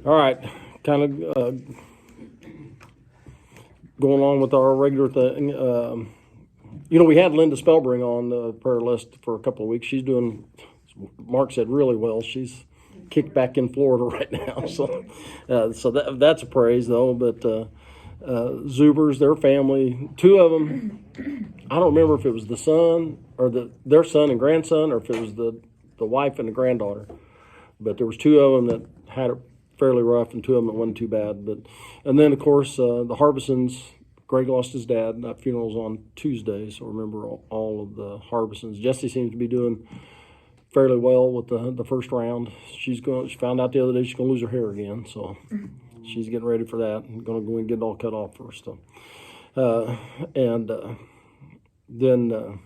All right, kind of going on with our regular thing. We had Linda Spellbring on the prayer list for a couple of weeks. She's doing, Mark said, really well. She's kicked back in Florida right now, so that's a praise though. But Zubers, their family, two of them. I don't remember if it was the son or their son and grandson, or if it was the wife and the granddaughter. But there was two of them that had it fairly rough, and two of them that wasn't too bad. And then of course the Harbisons. Greg lost his dad. That funeral's on Tuesday, so remember all of the Harbisons. Jesse seems to be doing fairly well with the first round. She found out the other day she's going to lose her hair again, so she's getting ready for that. Going to go and get it all cut off first. Then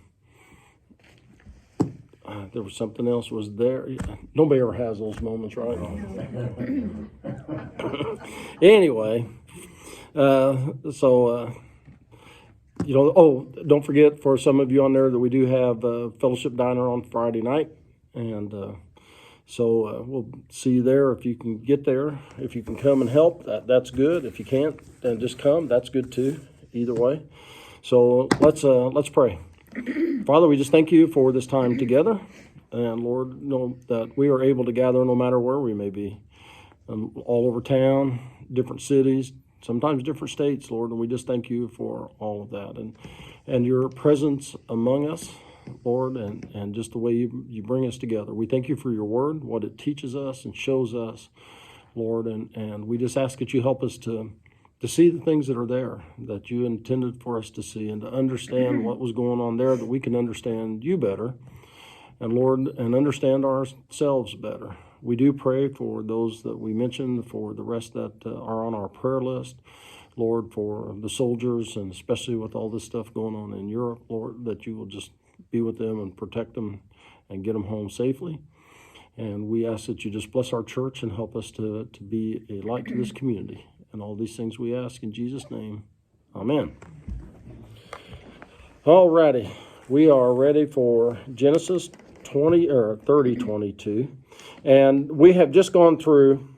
there was something else was there. Nobody ever has those moments, right? Anyway, don't forget, for some of you on there, that we do have a fellowship diner on Friday night. And we'll see you there if you can get there. If you can come and help, that's good. If you can't, then just come. That's good too, either way. So let's pray. Father, we just thank you for this time together. And Lord, know that we are able to gather no matter where we may be, all over town, different cities, sometimes different states, Lord. And we just thank you for all of that and your presence among us, Lord, and just the way you bring us together. We thank you for your word, what it teaches us and shows us, Lord. And we just ask that you help us to see the things that are there that you intended for us to see, and to understand what was going on there, that we can understand you better, and Lord, and understand ourselves better. We do pray for those that we mentioned, for the rest that are on our prayer list, Lord, for the soldiers, and especially with all this stuff going on in Europe, Lord, that you will just be with them and protect them and get them home safely. And we ask that you just bless our church and help us to be a light to this community. And all these things we ask in Jesus' name. Amen. All righty. We are ready for Genesis 30:22. And we have just gone through,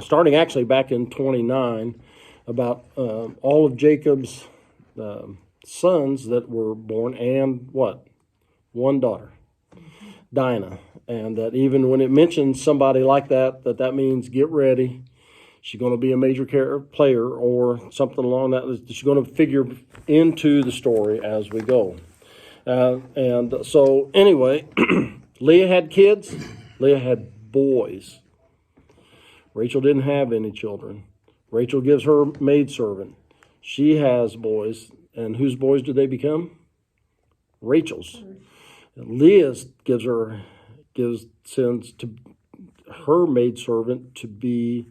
starting actually back in 29, about all of Jacob's sons that were born, and one daughter, Dinah. And that even when it mentions somebody like that means get ready. She's going to be a major player or something along that. She's going to figure into the story as we go. And so anyway, Leah had kids. Leah had boys. Rachel didn't have any children. Rachel gives her maidservant. She has boys. And whose boys do they become? Rachel's. And Leah sends to her maidservant to be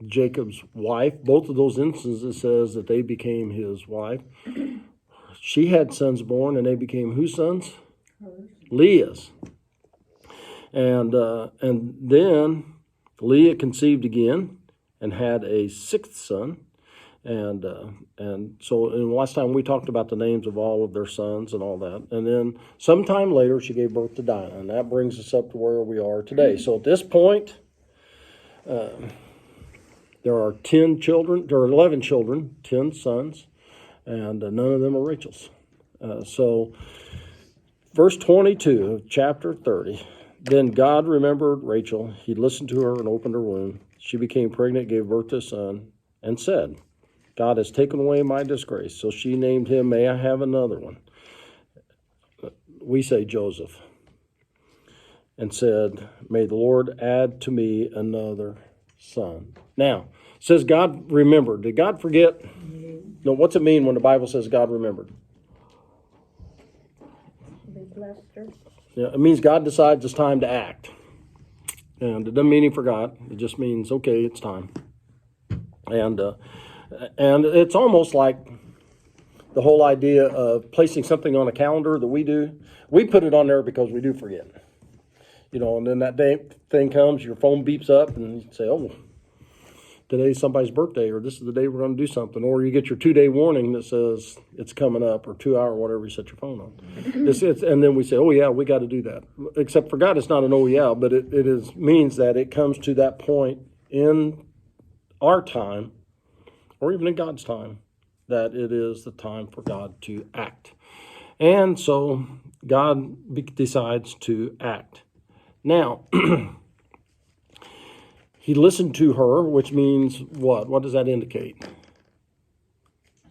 Jacob's wife. Both of those instances says that they became his wife. She had sons born, and they became whose sons? Hers. Leah's. And then Leah conceived again and had a sixth son. And so last time we talked about the names of all of their sons and all that. And then sometime later she gave birth to Dinah, and that brings us up to where we are today. So at this point, there are 10 children. There are 11 children, 10 sons, and none of them are Rachel's. So verse 22 of chapter 30. Then God remembered Rachel. He listened to her and opened her womb. She became pregnant, gave birth to a son, and said, God has taken away my disgrace. So she named him, may I have another one? We say Joseph. And said, may the Lord add to me another son. Now, it says God remembered. Did God forget? No, what's it mean when the Bible says God remembered? They blessed her. Yeah, it means God decides it's time to act. And it doesn't mean he forgot. It just means, okay, it's time. And it's almost like the whole idea of placing something on a calendar that we do. We put it on there because we do forget. And then that day thing comes, your phone beeps up, and you say, oh, today's somebody's birthday, or this is the day we're going to do something, or you get your 2-day warning that says it's coming up, or 2 hour, whatever you set your phone on. And then we say, oh yeah, we got to do that. Except for God, it's not an oh yeah, but it means that it comes to that point in our time, or even in God's time, that it is the time for God to act. And so God decides to act. Now, he listened to her, which means what? What does that indicate?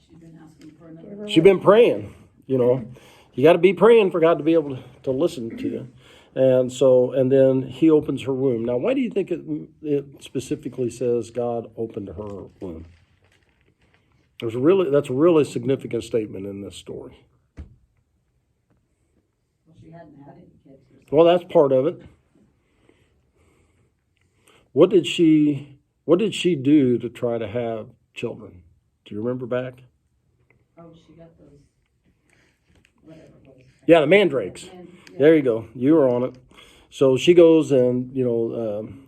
She's been asking for another. She's been praying, You got to be praying for God to be able to listen to you. And then he opens her womb. Now, why do you think it specifically says God opened her womb? That's a really significant statement in this story. Well, she hadn't had any kids herself. Well, that's part of it. What did she do to try to have children? Do you remember back? Oh, she got those, whatever it was. Yeah, the mandrakes. Yeah. There you go. You were on it. So she goes and,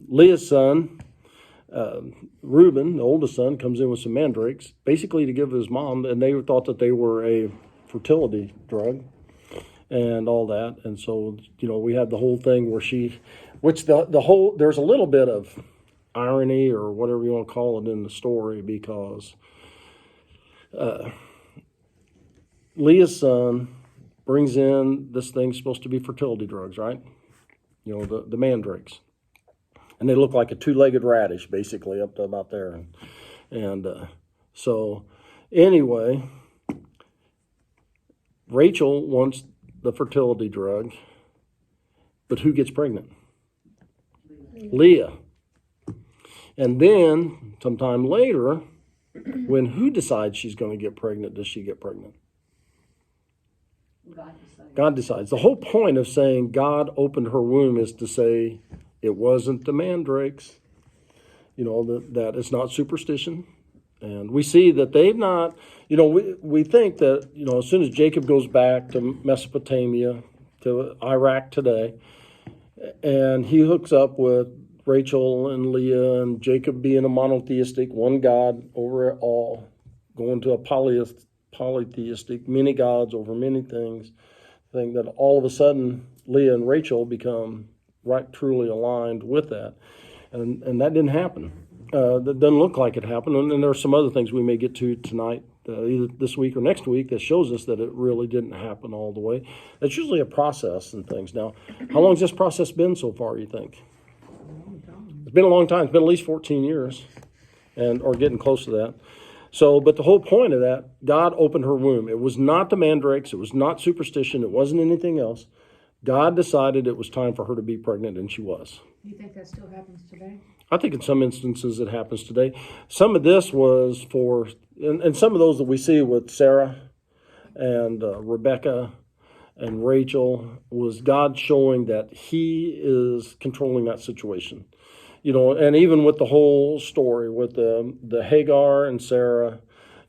Leah's son, Reuben, the oldest son, comes in with some mandrakes, basically to give his mom, and they thought that they were a fertility drug and all that. And so, we had the whole thing where there's a little bit of irony or whatever you want to call it in the story, because Leah's son brings in this thing supposed to be fertility drugs, right? The mandrakes. And they look like a 2-legged radish, basically, up to about there. So anyway, Rachel wants the fertility drug, but who gets pregnant? Leah. And then, sometime later, when who decides she's going to get pregnant, does she get pregnant? God decides. The whole point of saying God opened her womb is to say it wasn't the mandrakes, that it's not superstition. And we see that they've not, we think that, as soon as Jacob goes back to Mesopotamia, to Iraq today, and he hooks up with Rachel and Leah, and Jacob being a monotheistic, one God over it all, going to a polytheistic, many gods over many things, thing that all of a sudden Leah and Rachel become truly aligned with that. And that didn't happen. That doesn't look like it happened. And there are some other things we may get to tonight, either this week or next week, that shows us that it really didn't happen all the way. It's usually a process and things. Now, how long has this process been so far, you think? It's been a long time. It's been at least 14 years, or getting close to that. So, but the whole point of that, God opened her womb. It was not the mandrakes. It was not superstition. It wasn't anything else. God decided it was time for her to be pregnant, and she was. Do you think that still happens today? I think in some instances it happens today. Some of this was and some of those that we see with Sarah and Rebecca and Rachel, was God showing that he is controlling that situation. And even with the whole story with the Hagar and Sarah,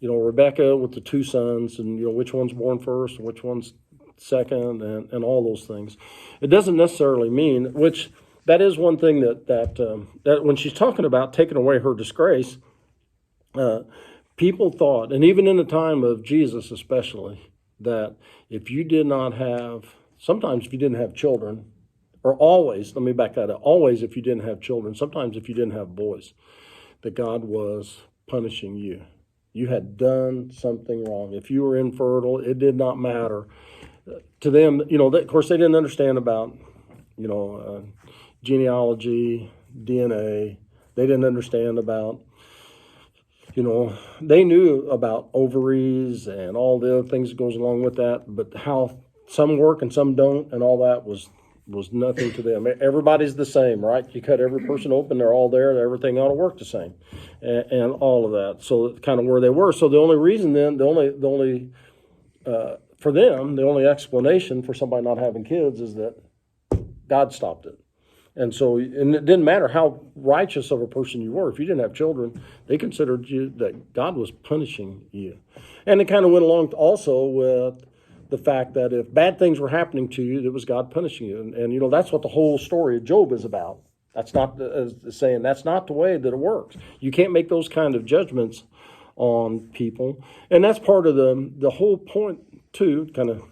Rebecca with the 2 sons, and which one's born first and which one's second, and all those things. It doesn't necessarily mean, which that is one thing that when she's talking about taking away her disgrace, people thought, and even in the time of Jesus especially, that if you did not have, sometimes if you didn't have children, or always, let me back that up, always if you didn't have children, sometimes if you didn't have boys, that God was punishing you. You had done something wrong. If you were infertile, it did not matter. To them, of course, they didn't understand about, genealogy, DNA. They didn't understand about, they knew about ovaries and all the other things that goes along with that, but how some work and some don't and all that was nothing to them. Everybody's the same, right? You cut every person open, they're all there, everything ought to work the same, and all of that. So it's kind of where they were. So the only reason then, for them, the only explanation for somebody not having kids is that God stopped it. And so, and it didn't matter how righteous of a person you were. If you didn't have children, they considered that God was punishing you. And it kind of went along also with the fact that if bad things were happening to you, it was God punishing you. And that's what the whole story of Job is about. That's not saying that's not the way that it works. You can't make those kind of judgments on people, and that's part of the whole point too. Kind of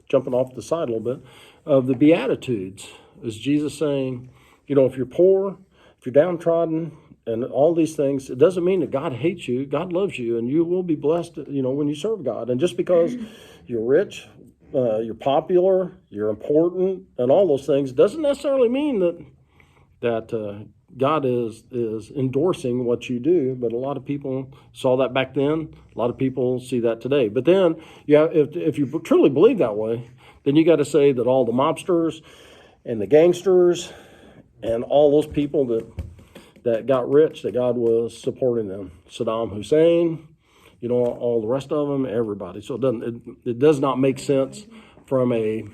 jumping off the side a little bit of the Beatitudes is Jesus saying, if you're poor, if you're downtrodden, and all these things, it doesn't mean that God hates you. God loves you, and you will be blessed, when you serve God. And just because you're rich, you're popular, you're important, and all those things, doesn't necessarily mean that God is endorsing what you do. But a lot of people saw that back then. A lot of people see that today. But then, if you truly believe that way, then you got to say that all the mobsters and the gangsters and all those people that got rich, that God was supporting them. Saddam Hussein, all the rest of them, everybody. So it does not make sense from a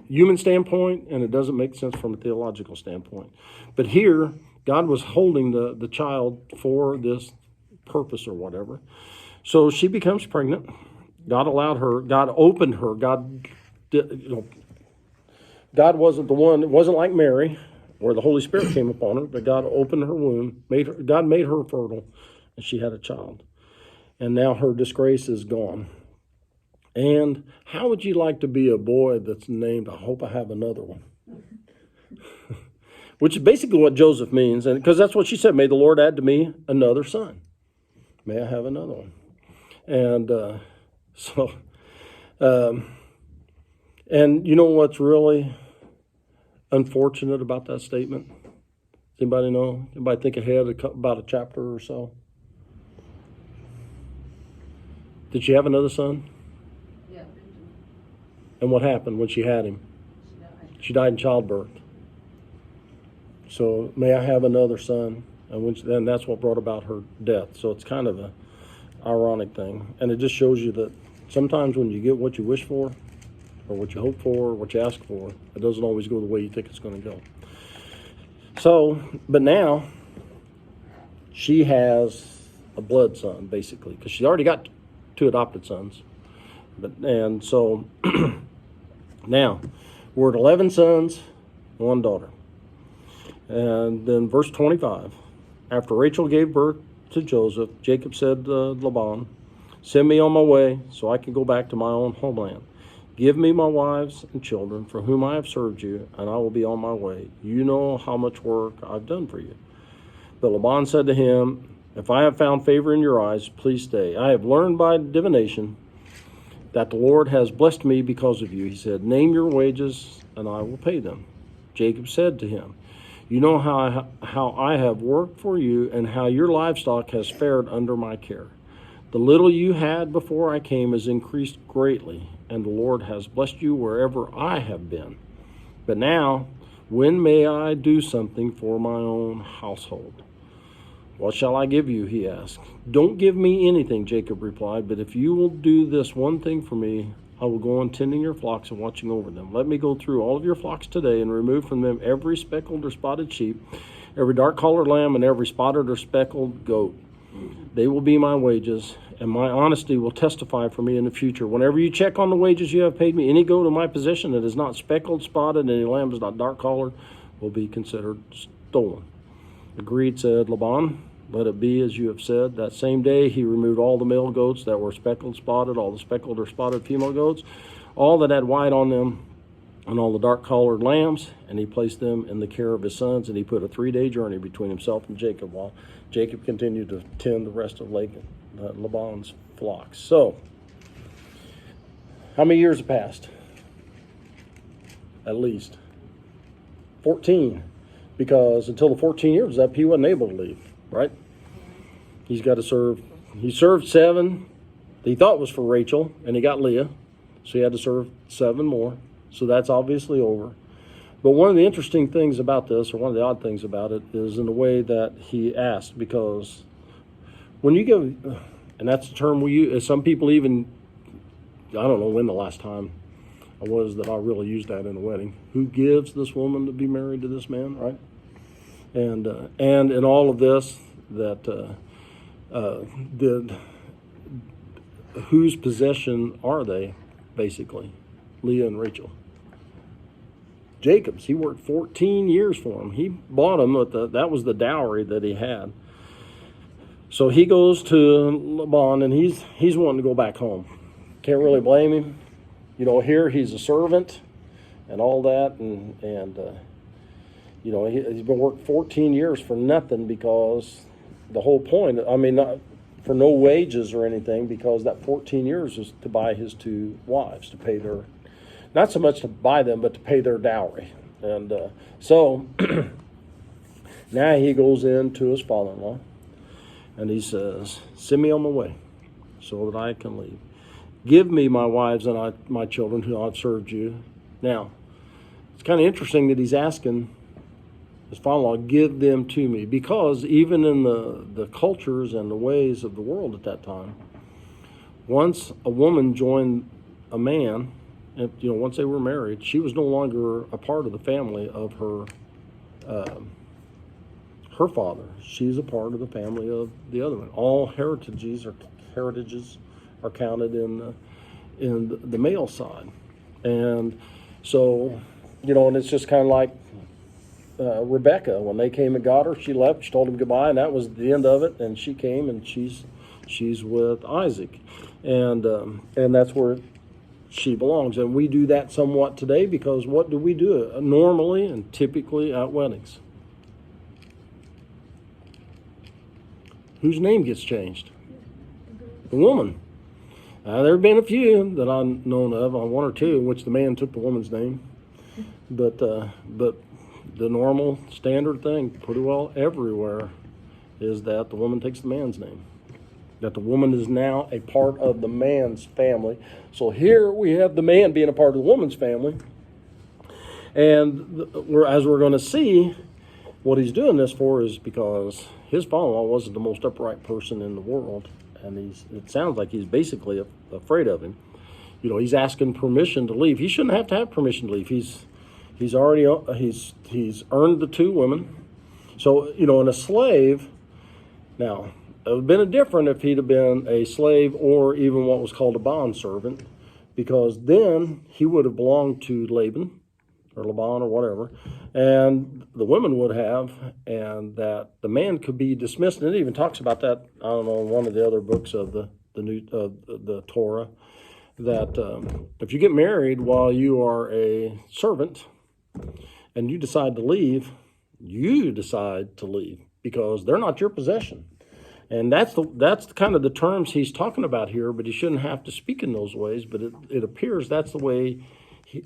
human standpoint, and it doesn't make sense from a theological standpoint. But here, God was holding the child for this purpose or whatever. So she becomes pregnant. God allowed her. God opened her. God wasn't the one. It wasn't like Mary, where the Holy Spirit came upon her, but God opened her womb. God made her fertile, and she had a child. And now her disgrace is gone. And how would you like to be a boy that's named, I hope I have another one? Which is basically what Joseph means, and because that's what she said, may the Lord add to me another son. May I have another one? And and you know what's really unfortunate about that statement? Anybody know? Anybody think ahead about a chapter or so? Did she have another son? Yeah, Benjamin. And what happened when she had him? She died. She died in childbirth. So may I have another son? And then that's what brought about her death. So it's kind of a ironic thing. And it just shows you that sometimes when you get what you wish for, or what you hope for, or what you ask for, it doesn't always go the way you think it's going to go. So, but now, she has a blood son, basically, because she already got 2 adopted sons. And so, now, we're at 11 sons, 1 daughter. And then verse 25, after Rachel gave birth to Joseph, Jacob said to Laban, send me on my way so I can go back to my own homeland. Give me my wives and children for whom I have served you, and I will be on my way. You know how much work I've done for you. But Laban said to him, if I have found favor in your eyes, please stay. I have learned by divination that the Lord has blessed me because of you. He said, name your wages, and I will pay them. Jacob said to him, you know how I have worked for you, and how your livestock has fared under my care. The little you had before I came has increased greatly, and the Lord has blessed you wherever I have been. But now, when may I do something for my own household? What shall I give you? He asked. Don't give me anything, Jacob replied, but if you will do this one thing for me, I will go on tending your flocks and watching over them. Let me go through all of your flocks today and remove from them every speckled or spotted sheep, every dark-colored lamb, and every spotted or speckled goat. They will be my wages, and my honesty will testify for me in the future. Whenever you check on the wages you have paid me, any goat in my possession that is not speckled, spotted, and any lamb that is not dark-colored will be considered stolen. Agreed, said Laban. Let it be as you have said. That same day he removed all the male goats that were speckled, spotted, all the speckled or spotted female goats, all that had white on them, and all the dark-colored lambs, and he placed them in the care of his sons, and he put a 3-day journey between himself and Jacob, while Jacob continued to tend the rest of Laban's flocks. So, how many years have passed? At least 14, because until the 14 years was up, he wasn't able to leave, right? He's got to serve. He served 7 that he thought was for Rachel, and he got Leah, so he had to serve 7 more. So that's obviously over. But one of the interesting things about this, or one of the odd things about it, is in the way that he asked, because when you give, and that's the term we use, some people even, I don't know when the last time it was that I really used that in a wedding. Who gives this woman to be married to this man, right? And in all of this, that whose possession are they, basically? Leah and Rachel. Jacob's. He worked 14 years for him. He bought him with that was the dowry that he had. So he goes to Laban, and he's wanting to go back home. Can't really blame him. You know, here he's a servant and all that, and you know, he's been working 14 years for nothing, because the whole point, I mean, not for no wages or anything, because that 14 years was to buy his 2 wives, to pay their, not so much to buy them, but to pay their dowry. And so now he goes into his father-in-law, and he says, send me on my way so that I can leave. Give me my wives and my children who I've served you. Now, it's kind of interesting that he's asking his father-in-law, give them to me, because even in the cultures and the ways of the world at that time, once a woman joined a man, and you know, once they were married, she was no longer a part of the family of her father. She's a part of the family of the other one. All heritages are counted in the male side, and so, you know, and it's just kind of like Rebecca, when they came and got her, she left. She told him goodbye, and that was the end of it. And she came, and she's with Isaac, and that's where she belongs. And we do that somewhat today, because what do we do normally and typically at weddings? Whose name gets changed? The woman. There have been a few that I've known of, one or two, in which the man took the woman's name. But the normal standard thing, pretty well everywhere, is that the woman takes the man's name. That the woman is now a part of the man's family. So here we have the man being a part of the woman's family. And as we're going to see, what he's doing this for is because his father-in-law wasn't the most upright person in the world. And it sounds like he's basically afraid of him. You know, he's asking permission to leave. He shouldn't have to have permission to leave. He's already earned the 2 women. So, you know, and a slave, now, it would have been different if he'd have been a slave or even what was called a bondservant, because then he would have belonged to Laban or Laban or whatever, and the women would have, and that the man could be dismissed. And it even talks about that, I don't know, in one of the other books of the Torah, that if you get married while you are a servant and you decide to leave, because they're not your possession. And that's kind of the terms he's talking about here, but he shouldn't have to speak in those ways. But it appears that's the way,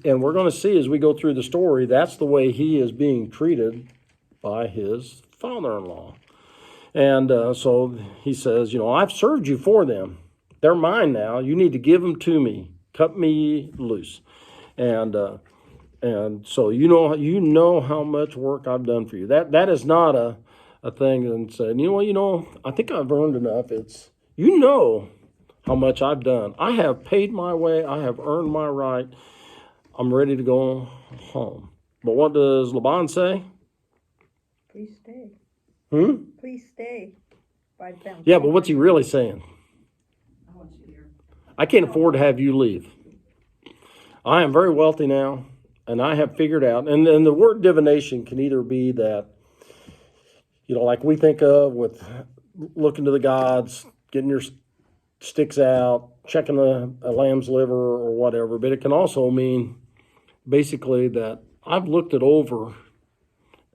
and we're going to see as we go through the story, that's the way he is being treated by his father-in-law. And so he says, you know, I've served you for them. They're mine now. You need to give them to me. Cut me loose. And so you know how much work I've done for you. That is not a thing and saying, you know, I think I've earned enough. It's, you know how much I've done. I have paid my way. I have earned my right. I'm ready to go home. But what does Laban say? Please stay. Please stay. Yeah, but what's he really saying? I want you here. I can't afford to have you leave. I am very wealthy now, and I have figured out, and the word divination can either be that, you know, like we think of with looking to the gods, getting your sticks out, checking a lamb's liver or whatever, but it can also mean basically that I've looked it over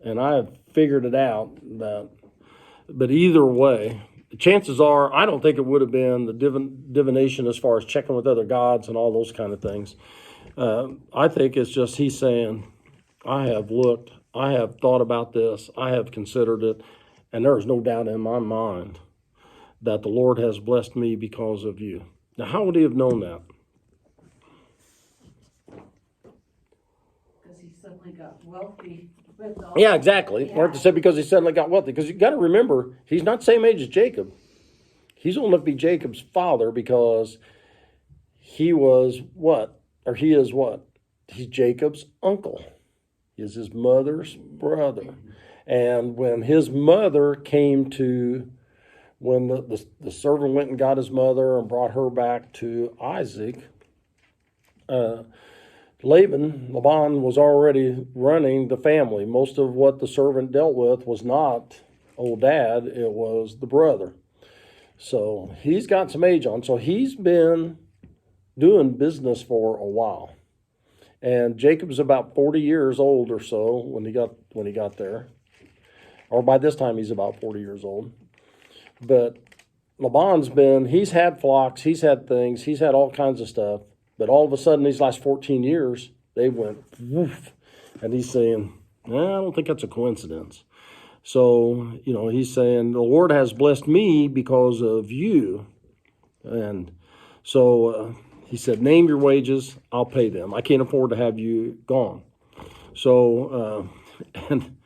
and I have figured it out. But either way, chances are I don't think it would have been the divination as far as checking with other gods and all those kind of things. I think it's just he's saying, I have looked, I have thought about this, I have considered it, and there is no doubt in my mind that the Lord has blessed me because of you. Now, how would he have known that? Because he suddenly got wealthy. Yeah, exactly. Yeah. Martha said because he suddenly got wealthy. Because you got to remember, he's not the same age as Jacob. He's old enough to be Jacob's father because he was what? Or he is what? He's Jacob's uncle. He is his mother's brother. And when his mother came to, when the servant went and got his mother and brought her back to Isaac, Laban was already running the family. Most of what the servant dealt with was not old dad, it was the brother. So he's got some age on. So he's been doing business for a while. And Jacob's about 40 years old or so when he got there. Or by this time he's about 40 years old. But he's had flocks, he's had things, he's had all kinds of stuff. But all of a sudden, these last 14 years, they went woof. And he's saying, I don't think that's a coincidence. So, he's saying, the Lord has blessed me because of you. And so he said, name your wages, I'll pay them. I can't afford to have you gone. So, and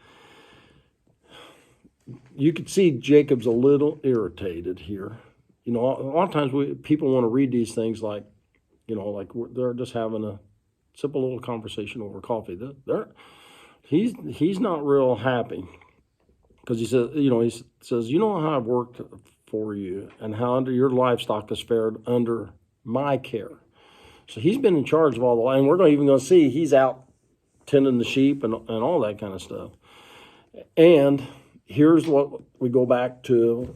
you could see Jacob's a little irritated here. A lot of times people want to read these things like they're just having a simple little conversation over coffee. He's not real happy because he says, how I've worked for you and how under your livestock has fared under my care. So he's been in charge of all the land. And we're even going to see he's out tending the sheep and all that kind of stuff. And here's what we go back to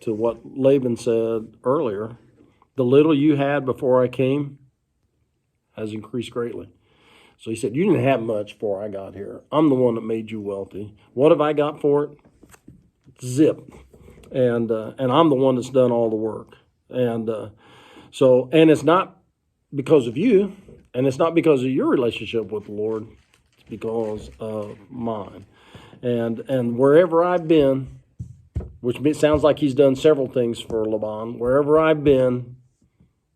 what Laban said earlier. The little you had before I came has increased greatly. So he said, you didn't have much before I got here. I'm the one that made you wealthy. What have I got for it? Zip. And I'm the one that's done all the work. And it's not because of you, and it's not because of your relationship with the Lord. It's because of mine. And wherever I've been, which sounds like he's done several things for Laban, wherever I've been,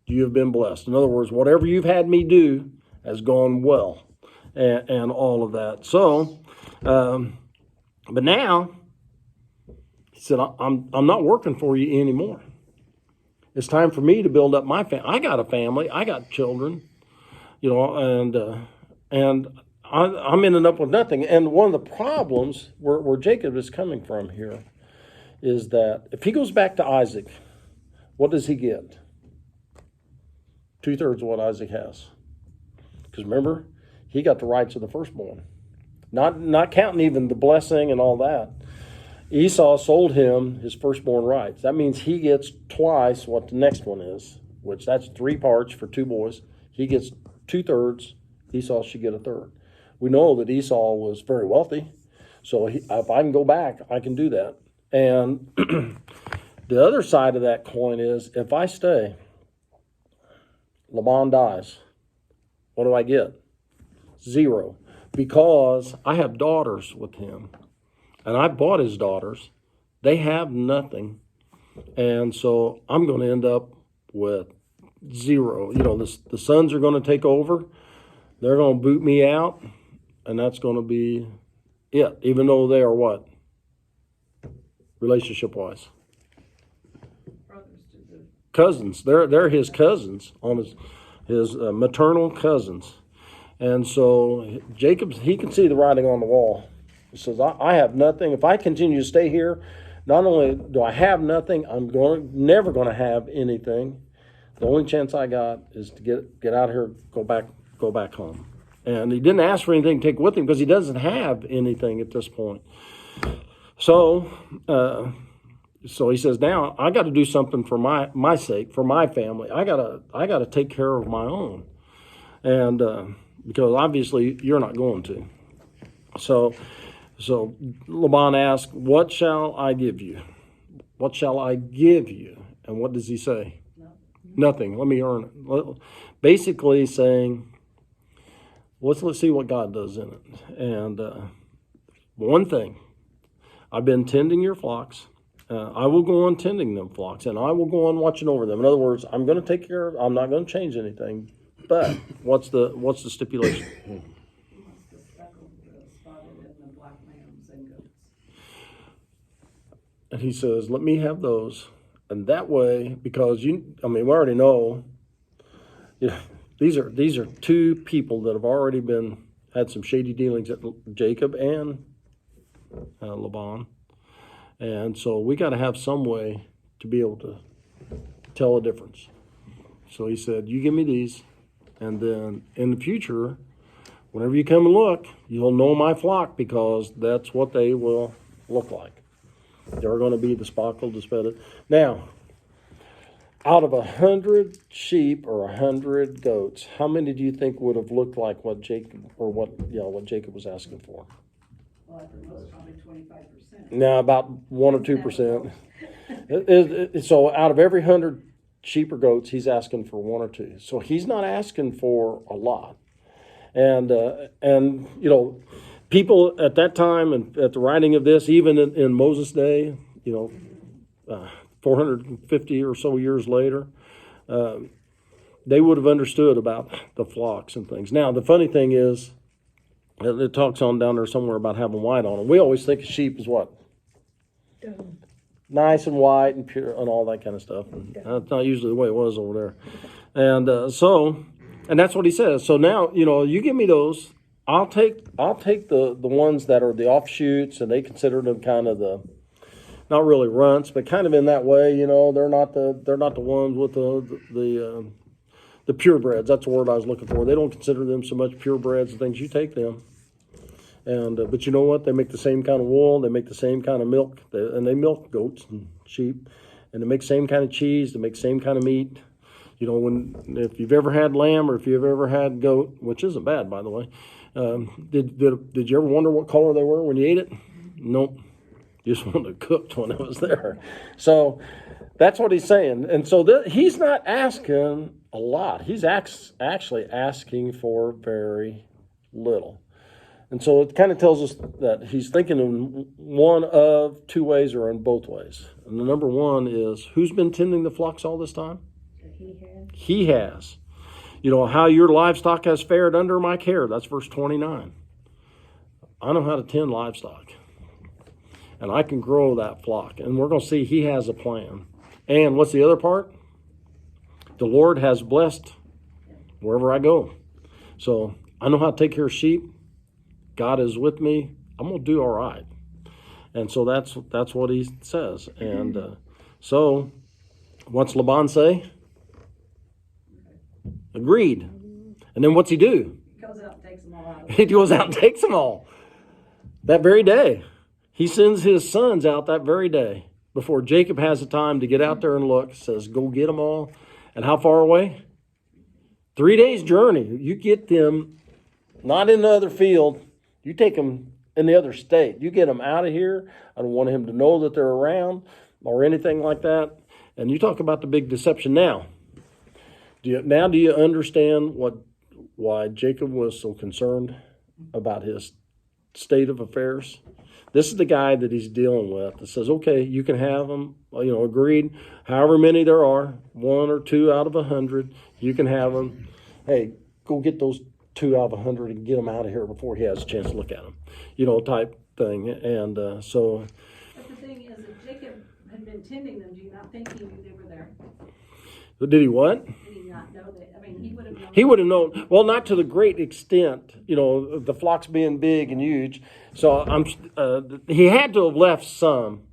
you have been blessed. In other words, whatever you've had me do has gone well, and all of that. So, but now, he said, I'm not working for you anymore. It's time for me to build up my family. I got a family. I got children, and I'm ending up with nothing. And one of the problems where Jacob is coming from here is that if he goes back to Isaac, what does he get? 2/3 of what Isaac has. Because remember, he got the rights of the firstborn. Not counting even the blessing and all that. Esau sold him his firstborn rights. That means he gets twice what the next one is, which that's 3 parts for 2 boys. He gets 2/3. Esau should get 1/3. We know that Esau was very wealthy. So if I can go back, I can do that. And the other side of that coin is if I stay, Laban dies. What do I get? 0. Because I have daughters with him. And I bought his daughters. They have nothing. And so I'm going to end up with 0. The sons are going to take over. They're going to boot me out. And that's going to be it. Even though they are what? Relationship-wise. Brothers to the Cousins. They're his cousins, on his maternal cousins. And so Jacob, he can see the writing on the wall. He says, I have nothing. If I continue to stay here, not only do I have nothing, I'm never going to have anything. The only chance I got is to get out of here, go back home. And he didn't ask for anything to take with him because he doesn't have anything at this point. So he says, now I got to do something for my sake, for my family. I gotta take care of my own, and because obviously you're not going to. So Laban asked, "What shall I give you? What shall I give you?" And what does he say? no. Nothing. Let me earn it. Basically saying, let's see what God does in it. And one thing. I've been tending your flocks. I will go on tending them flocks, and I will go on watching over them. In other words, I'm going to take care of. I'm not going to change anything. But what's the stipulation? He wants the speckled, the spotted, and the black lambs and goats. And he says, "Let me have those." And that way, because we already know. These are 2 people that have already had some shady dealings at Jacob and Laban. And so we got to have some way to be able to tell a difference. So he said, you give me these, and then in the future, whenever you come and look, you'll know my flock because that's what they will look like. They're going to be the speckled, the spotted. Now, out of 100 sheep or 100 goats, how many do you think would have looked like what Jacob was asking for? Well, at the most, probably 25%. Now, about 1 or 2%. So out of every 100 sheep or goats, he's asking for 1 or 2. So he's not asking for a lot. And you know, people at that time and at the writing of this, even in Moses' day, 450 or so years later, they would have understood about the flocks and things. Now, the funny thing is, it talks on down there somewhere about having white on them. We always think of sheep as what? Nice and white and pure and all that kind of stuff. And that's not usually the way it was over there. And and that's what he says. So now, you give me those. I'll take the ones that are the offshoots, and they consider them kind of the, not really runts, but kind of in that way. They're not the ones with the purebreds. That's the word I was looking for. They don't consider them so much purebreds and things. You take them. And but you know what? They make the same kind of wool. They make the same kind of milk. And they milk goats and sheep. And they make the same kind of cheese. They make the same kind of meat. If you've ever had lamb or if you've ever had goat, which isn't bad, by the way, did you ever wonder what color they were when you ate it? Nope. You just wanted it cooked when it was there. So that's what he's saying. And so he's not asking a lot. He's actually asking for very little. And so it kind of tells us that he's thinking in one of two ways or in both ways. And the number one is, who's been tending the flocks all this time? He has. How your livestock has fared under my care. That's verse 29. I know how to tend livestock. And I can grow that flock. And we're going to see he has a plan. And what's the other part? The Lord has blessed wherever I go. So I know how to take care of sheep. God is with me. I'm going to do all right. And so that's what he says. And so what's Laban say? Agreed. And then what's he do? He goes out and takes them all out. He goes out and takes them all. That very day. He sends his sons out that very day. Before Jacob has the time to get out there and look, says, go get them all. And how far away? 3 days journey. You get them not in the other field. You take them in the other state. You get them out of here. I don't want him to know that they're around or anything like that. And you talk about the big deception now. Do you understand why Jacob was so concerned about his state of affairs? This is the guy that he's dealing with that says, okay, you can have them, agreed. However many there are, 1 or 2 out of 100, you can have them. Hey, go get those 2 out of 100 and get them out of here before he has a chance to look at them, type thing. And so. But the thing is, if Jacob had been tending them, do you not think he knew they were there? Did he what? Did he not know that? I mean, he would have known. He would have known. Well, not to the great extent, the flocks being big and huge. So he had to have left some.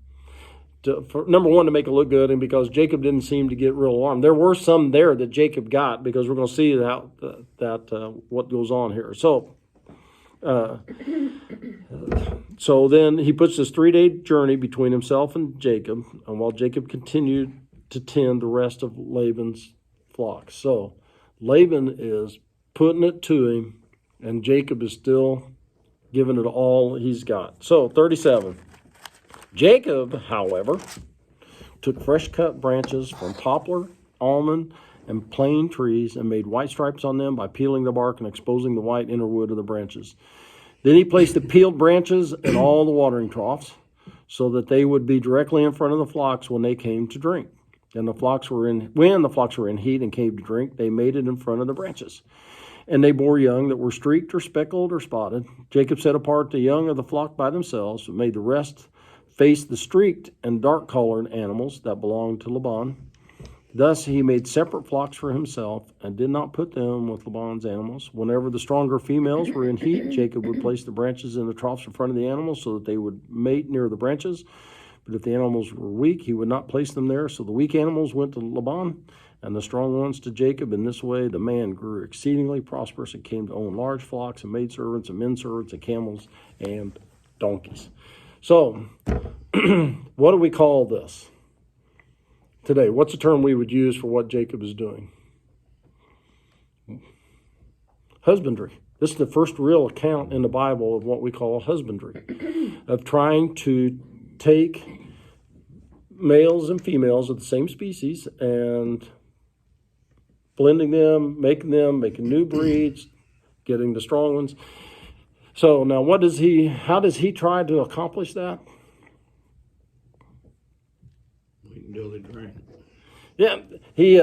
For number one, to make it look good, and because Jacob didn't seem to get real alarmed. There were some there that Jacob got, because we're going to see that what goes on here. So, so then he puts this 3-day journey between himself and Jacob, and while Jacob continued to tend the rest of Laban's flocks. So Laban is putting it to him, and Jacob is still giving it all he's got. So 37. Jacob, however, took fresh cut branches from poplar, almond, and plane trees and made white stripes on them by peeling the bark and exposing the white inner wood of the branches. Then he placed the peeled branches in all the watering troughs so that they would be directly in front of the flocks when they came to drink. And when the flocks were in heat and came to drink, they made it in front of the branches. And they bore young that were streaked or speckled or spotted. Jacob set apart the young of the flock by themselves, and made the rest face the streaked and dark-colored animals that belonged to Laban. Thus he made separate flocks for himself, and did not put them with Laban's animals. Whenever the stronger females were in heat, Jacob would place the branches in the troughs in front of the animals so that they would mate near the branches. But if the animals were weak, he would not place them there. So the weak animals went to Laban, and the strong ones to Jacob. In this way, the man grew exceedingly prosperous and came to own large flocks and maidservants and men servants and camels and donkeys. So, what do we call this today? What's the term we would use for what Jacob is doing? Husbandry. This is the first real account in the Bible of what we call husbandry, of trying to take males and females of the same species and blending them, making new breeds, getting the strong ones. So now how does he try to accomplish that? We can do the drink. Yeah, he,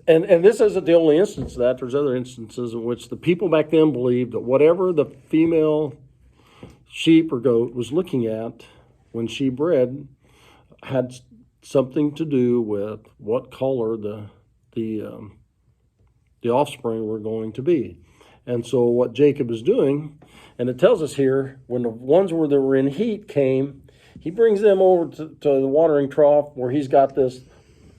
and this isn't the only instance of that. There's other instances in which the people back then believed that whatever the female sheep or goat was looking at when she bred had something to do with what color the offspring were going to be. And so what Jacob is doing, and it tells us here, when the ones that were in heat came, he brings them over to the watering trough where he's got this,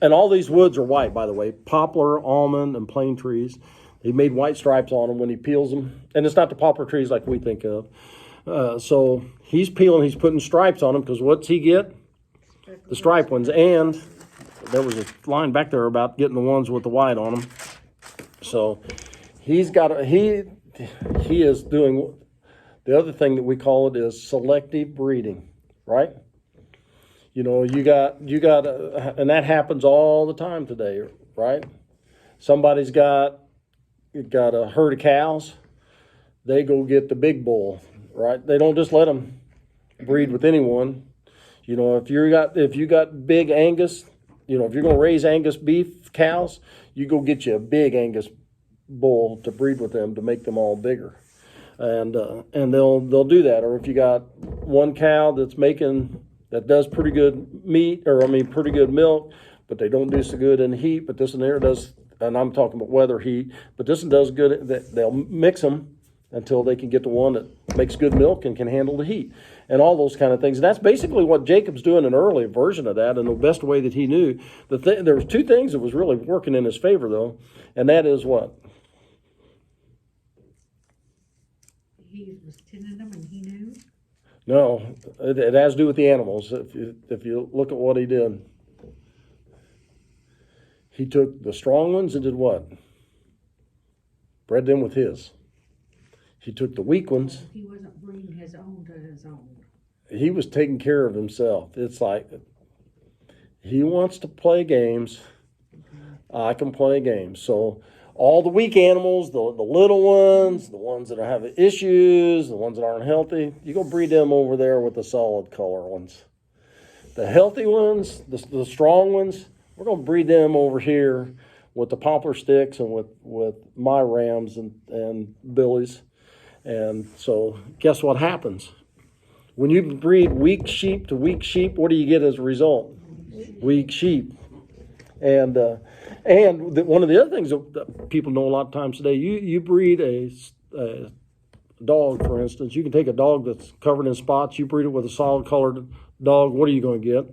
and all these woods are white, by the way, poplar, almond, and plane trees. He made white stripes on them when he peels them. And it's not the poplar trees like we think of. So he's peeling, he's putting stripes on them, because what's he get? The striped ones. And there was a line back there about getting the ones with the white on them. So he is doing, the other thing that we call it is selective breeding, right? You know, you got, and that happens all the time today, right? Somebody's got a herd of cows. They go get the big bull, right? They don't just let them breed with anyone. You know, if you got big Angus, you know, if you're going to raise Angus beef cows, you go get you a big Angus bull to breed with them to make them all bigger. And they'll do that. Or if you got one cow that does pretty good meat, pretty good milk, but they don't do so good in heat, but this one there does, and I'm talking about weather heat, but this one does good, they'll mix them until they can get the one that makes good milk and can handle the heat, and all those kind of things. And that's basically what Jacob's doing, an early version of that, in the best way that he knew. There was two things that was really working in his favor, though, and that is what? He was tending them and he knew. No, it has to do with the animals. If you look at what he did, he took the strong ones and did what? Bred them with his. He took the weak ones. He wasn't bringing his own to his own. He was taking care of himself. It's like he wants to play games. I can play games. So all the weak animals, the little ones, the ones that are having issues, the ones that aren't healthy, you go breed them over there with the solid color ones. The healthy ones, the strong ones, we're going to breed them over here with the poplar sticks and with my rams and billies. And so guess what happens? When you breed weak sheep to weak sheep, what do you get as a result? Weak sheep. And one of the other things that people know a lot of times today, you breed a dog, for instance. You can take a dog that's covered in spots, you breed it with a solid colored dog, what are you going to get?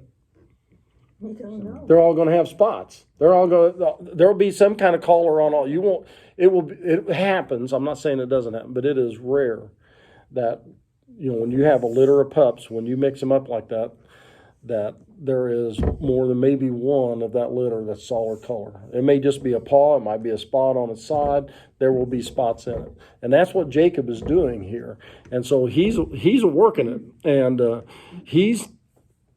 We don't know. They're all going to have spots. There'll be some kind of color on all. You won't. It happens. I'm not saying it doesn't happen, but it is rare that, you know, when you have a litter of pups, when you mix them up like that, that there is more than maybe one of that litter that's solid color. It may just be a paw. It might be a spot on its side. There will be spots in it, and that's what Jacob is doing here. And so he's working it, and he's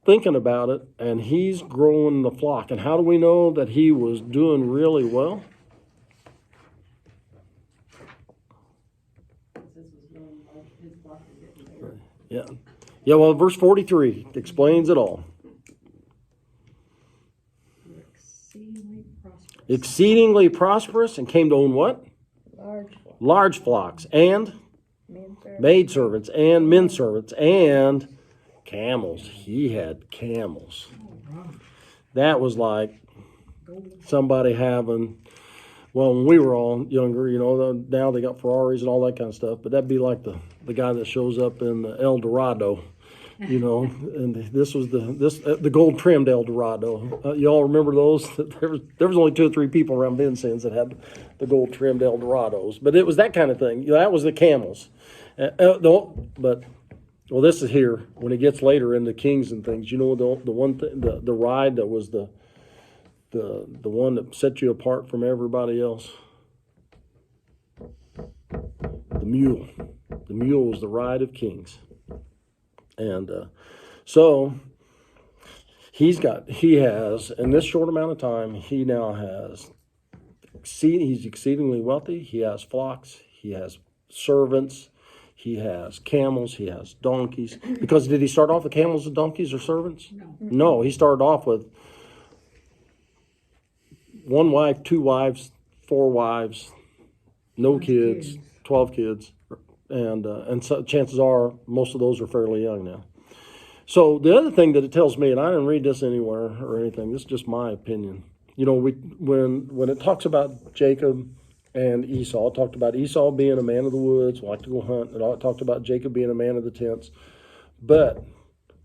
thinking about it, and he's growing the flock. And how do we know that he was doing really well? This was really like his flock was getting bigger. Yeah. Well, verse 43 explains it all. Exceedingly prosperous. Exceedingly prosperous, and came to own what? Large Large flocks, and maidservants, and men servants, and camels. He had camels. That was like somebody having, well, when we were all younger, you know, now they got Ferraris and all that kind of stuff, but that'd be like the guy that shows up in the El Dorado you know, and this was the gold trimmed Eldorado. You all remember those? There was only 2 or 3 people around Vincennes that had the gold trimmed Eldorados, but it was that kind of thing. That was the camels. But well, this is here when it gets later into Kings and things. You know, the one thing, the ride that was the one that set you apart from everybody else. The mule. The mule was the ride of kings. And so he has, in this short amount of time, he now has, he's exceedingly wealthy. He has flocks. He has servants. He has camels. He has donkeys. Because did he start off with camels and donkeys or servants? No. No, he started off with 1 wife, 2 wives, 4 wives, no kids, 12 kids. And so chances are most of those are fairly young now. So the other thing that it tells me, and I didn't read this anywhere or anything, this is just my opinion. You know, when it talks about Jacob and Esau, it talked about Esau being a man of the woods, like to go hunt. It talked about Jacob being a man of the tents. But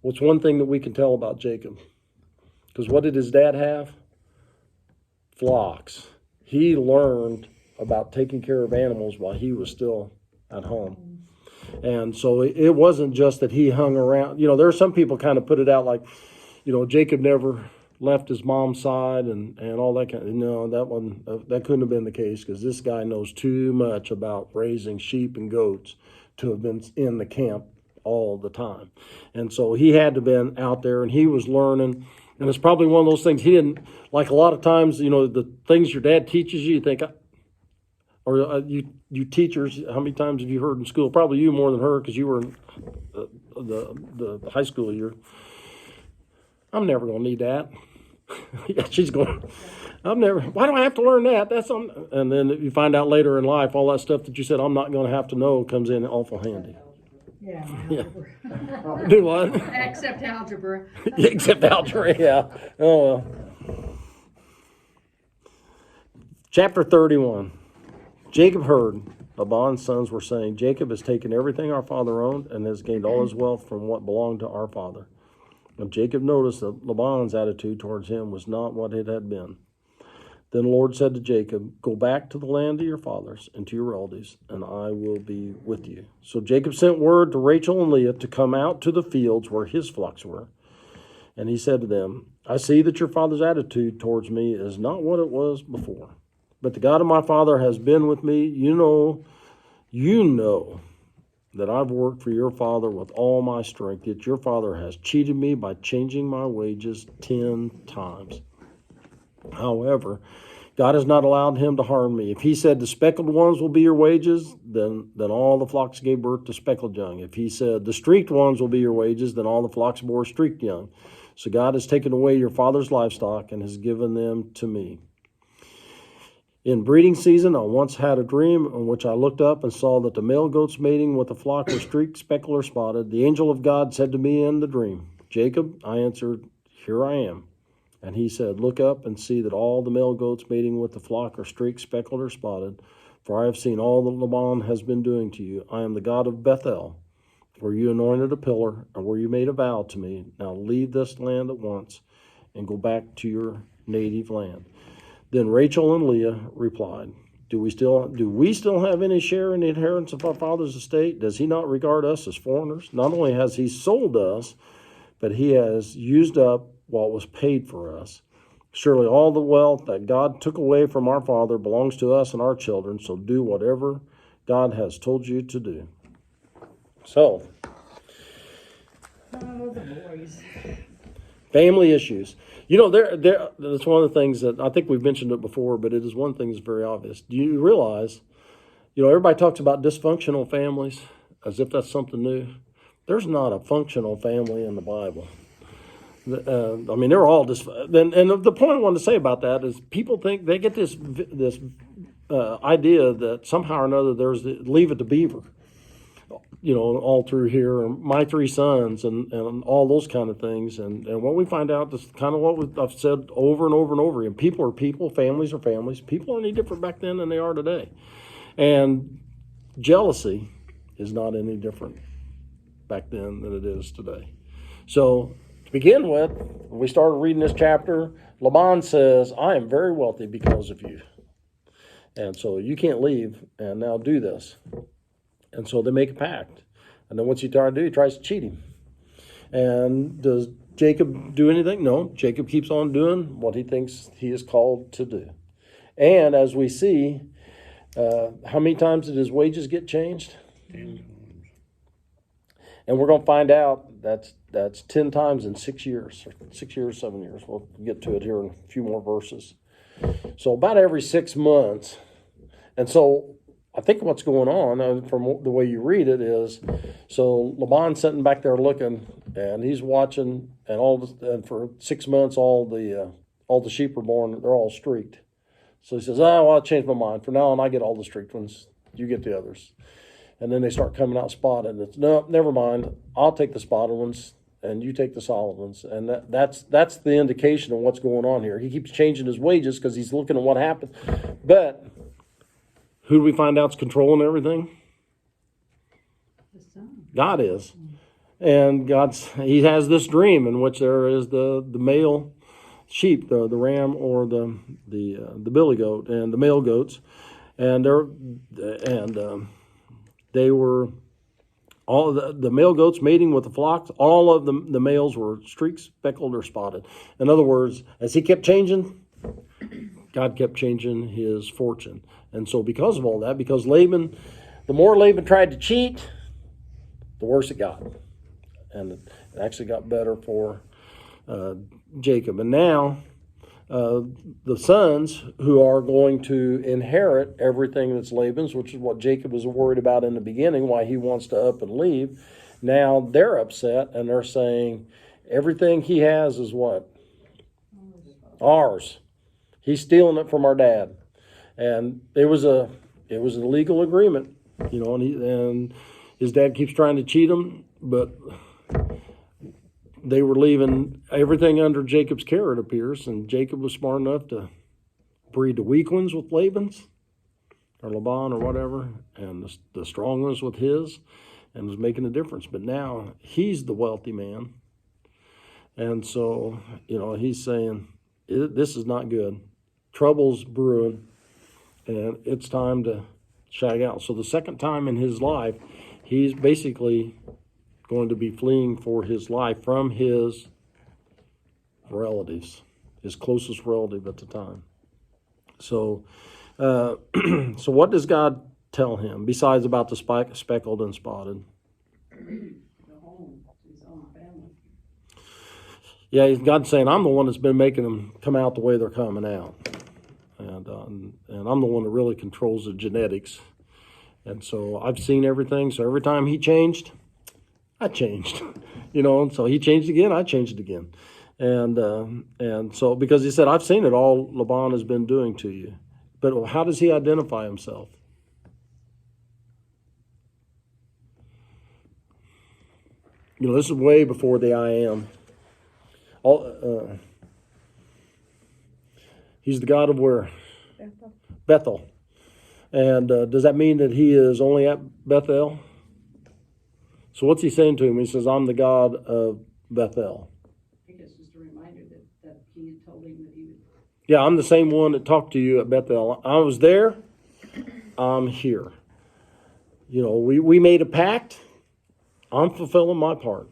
what's one thing that we can tell about Jacob? Because what did his dad have? Flocks. He learned about taking care of animals while he was still at home. And so it wasn't just that he hung around. You know, there are some people kind of put it out like, you know, Jacob never left his mom's side and all that kind of, no, that couldn't have been the case, because this guy knows too much about raising sheep and goats to have been in the camp all the time. And so he had to have been out there, and he was learning. And it's probably one of those things he didn't, like a lot of times, you know, the things your dad teaches you think, or you teachers, how many times have you heard in school? Probably you more than her, because you were in the high school year. I'm never going to need that. Yeah, she's going, why do I have to learn that? And then you find out later in life, all that stuff that you said I'm not going to have to know comes in awful handy. Yeah. Yeah. Algebra. Do what? Except algebra. Except algebra, yeah. Oh, well. Chapter 31. Jacob heard Laban's sons were saying, Jacob has taken everything our father owned and has gained all his wealth from what belonged to our father. And Jacob noticed that Laban's attitude towards him was not what it had been. Then the Lord said to Jacob, go back to the land of your fathers and to your relatives, and I will be with you. So Jacob sent word to Rachel and Leah to come out to the fields where his flocks were. And he said to them, I see that your father's attitude towards me is not what it was before. But the God of my father has been with me. You know that I've worked for your father with all my strength, yet your father has cheated me by changing my wages 10 times. However, God has not allowed him to harm me. If he said the speckled ones will be your wages, then all the flocks gave birth to speckled young. If he said the streaked ones will be your wages, then all the flocks bore streaked young. So God has taken away your father's livestock and has given them to me. In breeding season, I once had a dream in which I looked up and saw that the male goats mating with the flock were streaked, speckled, or spotted. The angel of God said to me in the dream, Jacob, I answered, here I am. And he said, look up and see that all the male goats mating with the flock are streaked, speckled, or spotted. For I have seen all that Laban has been doing to you. I am the God of Bethel, where you anointed a pillar and where you made a vow to me. Now leave this land at once and go back to your native land. Then Rachel and Leah replied, do we still have any share in the inheritance of our father's estate? Does he not regard us as foreigners? Not only has he sold us, but he has used up what was paid for us. Surely all the wealth that God took away from our father belongs to us and our children, so do whatever God has told you to do. So, Oh, the boys. family issues. You know, that's one of the things that I think we've mentioned it before, but it is one thing that's very obvious. Do you realize, you know, everybody talks about dysfunctional families as if that's something new. There's not a functional family in the Bible. I mean, they're all and the point I wanted to say about that is people think they get this idea that somehow or another there's Leave It to Beaver, you know, all through here, and My Three Sons, and all those kind of things. And what we find out is kind of what I've said over and over and over again. People are people, families are families. People are any different back then than they are today. And jealousy is not any different back then than it is today. So to begin with, when we started reading this chapter, Laban says, I am very wealthy because of you. And so you can't leave and now do this. And so they make a pact. And then what's he trying to do? He tries to cheat him. And does Jacob do anything? No. Jacob keeps on doing what he thinks he is called to do. And as we see, how many times did his wages get changed? 10 And we're going to find out that's 10 times in 6 years, 6 years, 7 years. We'll get to it here in a few more verses. So about every 6 months. And so I think what's going on from the way you read it is, so Laban's sitting back there looking, and he's watching, and for 6 months all the sheep are born. They're all streaked. So he says, "Oh, well, I changed my mind. For now on, I get all the streaked ones. You get the others." And then they start coming out spotted. And it's, no, never mind. I'll take the spotted ones, and you take the solid ones. And that's the indication of what's going on here. He keeps changing his wages because he's looking at what happened. But who do we find out's controlling everything? The son. God is. And he has this dream in which there is the male sheep, the ram or the billy goat and the male goats, and they were all the male goats mating with the flocks. All of the males were streaked, speckled, or spotted. In other words, as he kept changing, God kept changing his fortune. And so because of all that, because Laban, the more Laban tried to cheat, the worse it got. And it actually got better for Jacob. And now the sons who are going to inherit everything that's Laban's, which is what Jacob was worried about in the beginning, why he wants to up and leave. Now they're upset and they're saying everything he has is what? Ours. He's stealing it from our dad. And it was a legal agreement, and his dad keeps trying to cheat him, but they were leaving everything under Jacob's care, it appears, and Jacob was smart enough to breed the weak ones with Laban's, or Laban, or whatever, and the strong ones with his, and was making a difference. But now he's the wealthy man, and so, he's saying, this is not good. Trouble's brewing. And it's time to shag out. So the second time in his life, he's basically going to be fleeing for his life from his relatives, his closest relative at the time. So, so what does God tell him besides about the speckled and spotted? Go home to his own family. Yeah, God's saying, I'm the one that's been making them come out the way they're coming out. And I'm the one that really controls the genetics. And so I've seen everything. So every time he changed, I changed. And so he changed again, I changed again. And so because he said, I've seen it all Laban has been doing to you. But how does he identify himself? This is way before the I am. He's the God of where? Bethel. And does that mean that he is only at Bethel? So what's he saying to him? He says, I'm the God of Bethel. I think it's just a reminder that he had told him that he would. Yeah, I'm the same one that talked to you at Bethel. I was there. I'm here. We made a pact. I'm fulfilling my part.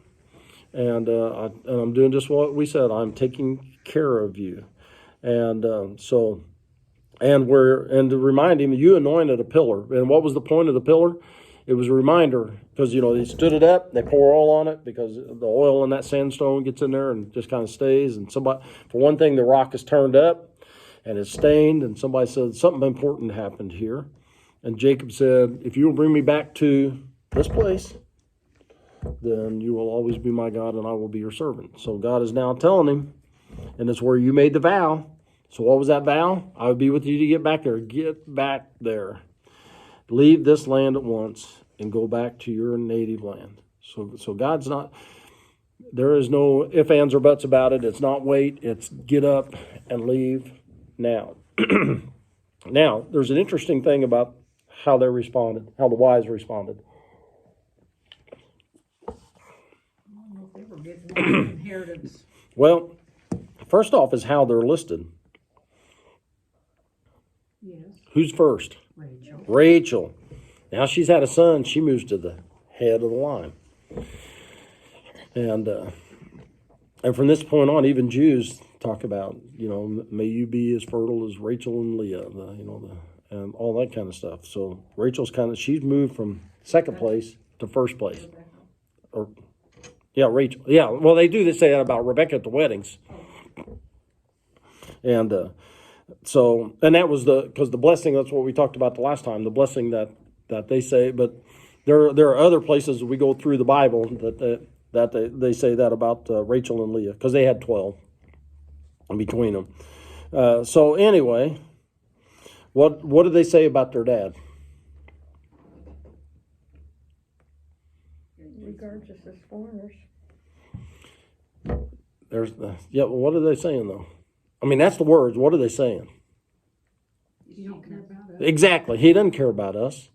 And I'm doing just what we said. I'm taking care of you. And to remind him, you anointed a pillar. And what was the point of the pillar? It was a reminder, because, they stood it up, they pour oil on it, because the oil in that sandstone gets in there and just kind of stays. And for one thing, the rock is turned up and it's stained. And somebody said, something important happened here. And Jacob said, if you will bring me back to this place, then you will always be my God and I will be your servant. So God is now telling him, and it's where you made the vow. So what was that vow? I would be with you to get back there. Get back there. Leave this land at once and go back to your native land. So God's not, there is no ifs, ands, or buts about it. It's not wait. It's get up and leave now. Now, there's an interesting thing about how they responded, how the wise responded. I don't know if they were good Inheritance. Well, first off is how they're listed. Yes, Who's first? Rachel. Rachel. Now she's had a son. She moves to the head of the line. And from this point on, even Jews talk about, may you be as fertile as Rachel and Leah, and all that kind of stuff. So Rachel's she's moved from second place to first place. Or, yeah, Rachel. Yeah, well, they say that about Rebecca at the weddings. And and that was because the blessing, that's what we talked about the last time, the blessing that they say. But there are other places we go through the Bible that they say that about Rachel and Leah, because they had 12 in between them. So anyway, what did they say about their dad? Regards us as foreigners. What are they saying though? I mean, that's the words. What are they saying? You don't care about us. Exactly. He doesn't care about us.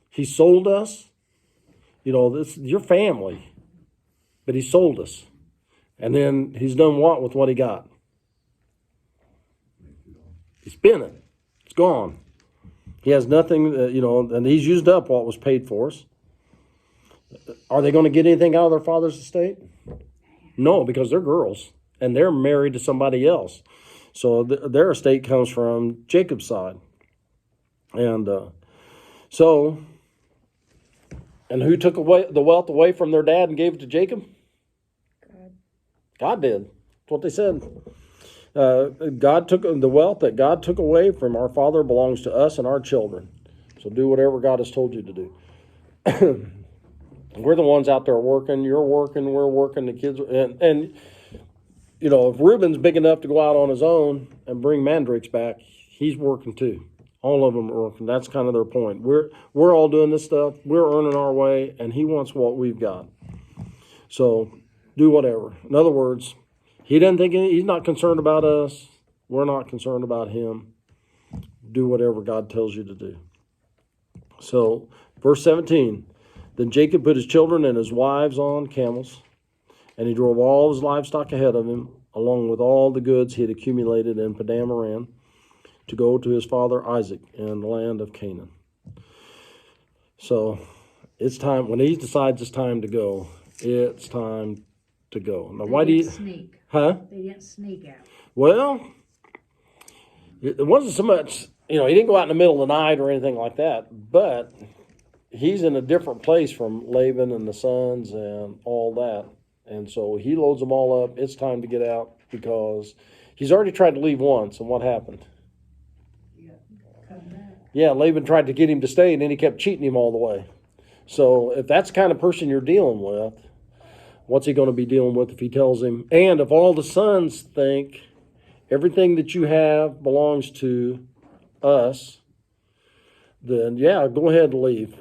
He sold us. This your family, but he sold us, and then he's done what with what he got? He spent it. It's gone. He has nothing. And he's used up what was paid for us. Are they going to get anything out of their father's estate? No, because they're girls and they're married to somebody else. So their estate comes from Jacob's side. And and who took away the wealth away from their dad and gave it to Jacob? God did. That's what they said. God took the wealth that God took away from our father belongs to us and our children. So do whatever God has told you to do. We're the ones out there working. You're working. We're working. The kids. And if Reuben's big enough to go out on his own and bring mandrakes back, he's working too. All of them are working. That's kind of their point. We're all doing this stuff. We're earning our way, and he wants what we've got. So do whatever. In other words, he doesn't think he's not concerned about us. We're not concerned about him. Do whatever God tells you to do. So, verse 17. Then Jacob put his children and his wives on camels, and he drove all his livestock ahead of him, along with all the goods he had accumulated in Padan Aram, to go to his father Isaac in the land of Canaan. So it's time, when he decides it's time to go, it's time to go. Now, why do you sneak? Huh? They didn't sneak out. Well, it wasn't so much, he didn't go out in the middle of the night or anything like that, but he's in a different place from Laban and the sons and all that. And so he loads them all up. It's time to get out because he's already tried to leave once. And what happened? Yeah, Laban tried to get him to stay, and then he kept cheating him all the way. So if that's the kind of person you're dealing with, what's he going to be dealing with if he tells him? And if all the sons think everything that you have belongs to us, then yeah, go ahead and leave.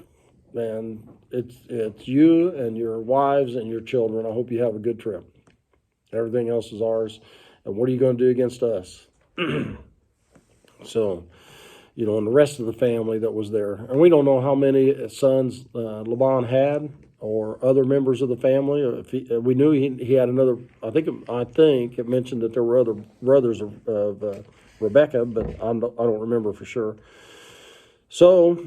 And it's you and your wives and your children. I hope you have a good trip. Everything else is ours. And what are you going to do against us? So, and the rest of the family that was there. And we don't know how many sons Laban had or other members of the family. We knew he had another, I think it mentioned that there were other brothers of Rebecca, but I don't remember for sure. So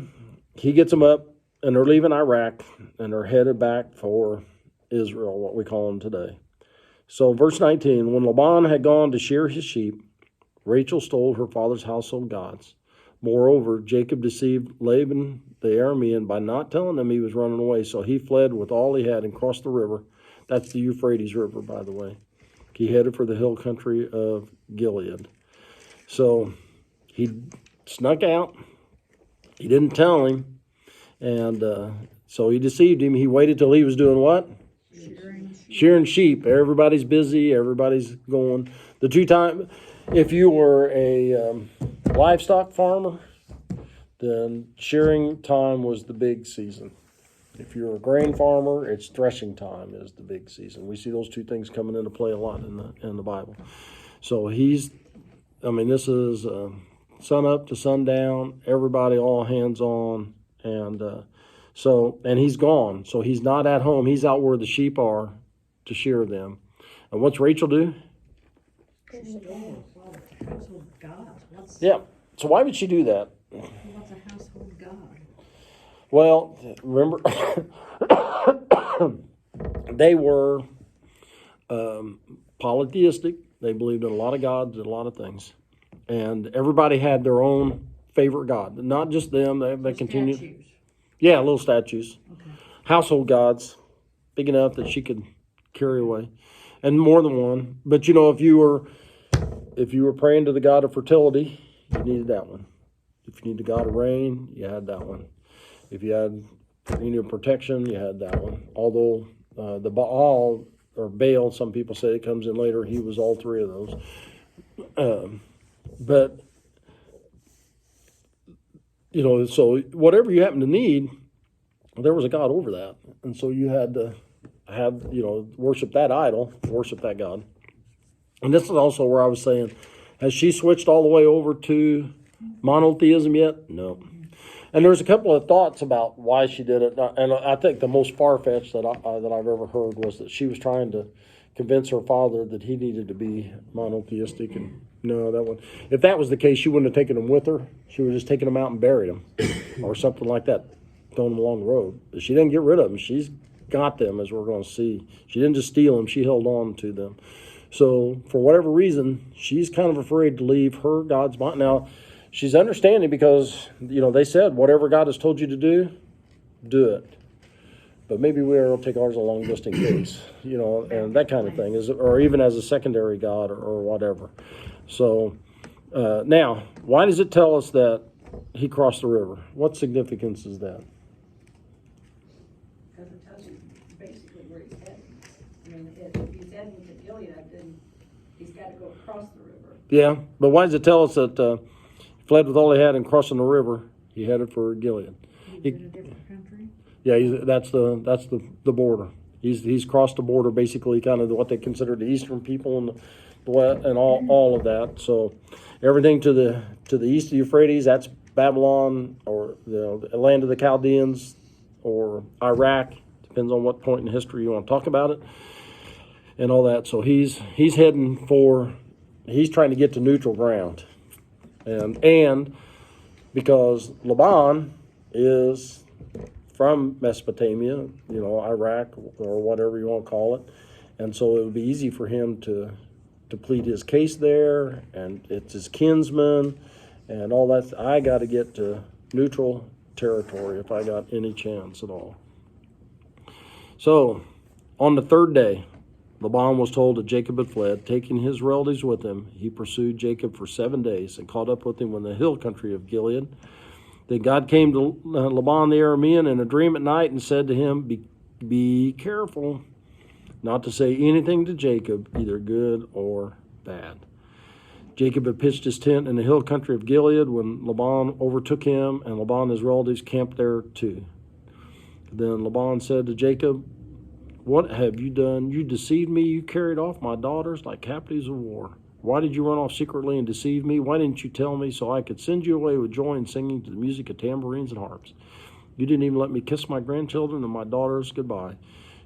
he gets them up. And they're leaving Iraq, and they're headed back for Israel, what we call them today. So verse 19, when Laban had gone to shear his sheep, Rachel stole her father's household gods. Moreover, Jacob deceived Laban the Aramean by not telling him he was running away. So he fled with all he had and crossed the river. That's the Euphrates River, by the way. He headed for the hill country of Gilead. So he snuck out. He didn't tell him. And so he deceived him. He waited till he was doing what? Shearing sheep. Everybody's busy. Everybody's going. If you were a livestock farmer, then shearing time was the big season. If you're a grain farmer, it's threshing time is the big season. We see those two things coming into play a lot in the Bible. So this is sun up to sundown. Everybody, all hands on. And he's gone. So he's not at home. He's out where the sheep are to shear them. And what's Rachel do? She stole a lot of household gods. Yeah. So why would she do that? What's a household god? Well, remember, they were polytheistic. They believed in a lot of gods and a lot of things. And everybody had their own favorite god. Not just them. They continued. Statues. Yeah, little statues. Okay. Household gods, big enough that she could carry away. And more than one. But you know, if you were praying to the god of fertility, you needed that one. If you needed the god of rain, you had that one. If you needed protection, you had that one. Although the Baal or Baal, some people say it comes in later, he was all three of those. But you know, so whatever you happen to need, there was a god over that, and so you had to have, you know, worship that idol, worship that god. And this is also where I was saying, has she switched all the way over to monotheism yet? No. And there's a couple of thoughts about why she did it, and I think the most far-fetched that I've ever heard was that she was trying to convince her father that he needed to be monotheistic. And no, that one. If that was the case, she wouldn't have taken him with her. She would have just taken him out and buried him, or something like that, thrown him along the road. But she didn't get rid of them. She's got them, as we're going to see. She didn't just steal them; she held on to them. So, for whatever reason, she's kind of afraid to leave her God's mind. Now, she's understanding because, you know, they said, whatever God has told you to do it. But maybe we'll take ours along just in case, you know, and that kind of thing, or even as a secondary God or whatever. So, now, why does it tell us that he crossed the river? What significance is that? Because it tells you basically where he's heading. I mean, if he's heading to Gilead, then he's got to go across the river. Yeah, but why does it tell us that he fled with all he had and crossing the river, he headed for Gilead? He's in a different country. Yeah, that's the border. He's crossed the border, basically, kind of what they consider the eastern people and the west, and all of that. So everything to the east of the Euphrates, that's Babylon, or the land of the Chaldeans, or Iraq. Depends on what point in history you want to talk about it, and all that. So he's heading for. He's trying to get to neutral ground, and because Laban is from Mesopotamia, you know, Iraq or whatever you want to call it, and so it would be easy for him to plead his case there, and it's his kinsman, and all that. I got to get to neutral territory if I got any chance at all. So, on the third day, Laban was told that Jacob had fled. Taking his relatives with him, he pursued Jacob for 7 days and caught up with him in the hill country of Gilead. Then God came to Laban the Aramean in a dream at night and said to him, Be careful not to say anything to Jacob, either good or bad. Jacob had pitched his tent in the hill country of Gilead when Laban overtook him, and Laban and his relatives camped there too. Then Laban said to Jacob, What have you done? You deceived me. You carried off my daughters like captives of war. Why did you run off secretly and deceive me? Why didn't you tell me so I could send you away with joy and singing to the music of tambourines and harps? You didn't even let me kiss my grandchildren and my daughters goodbye.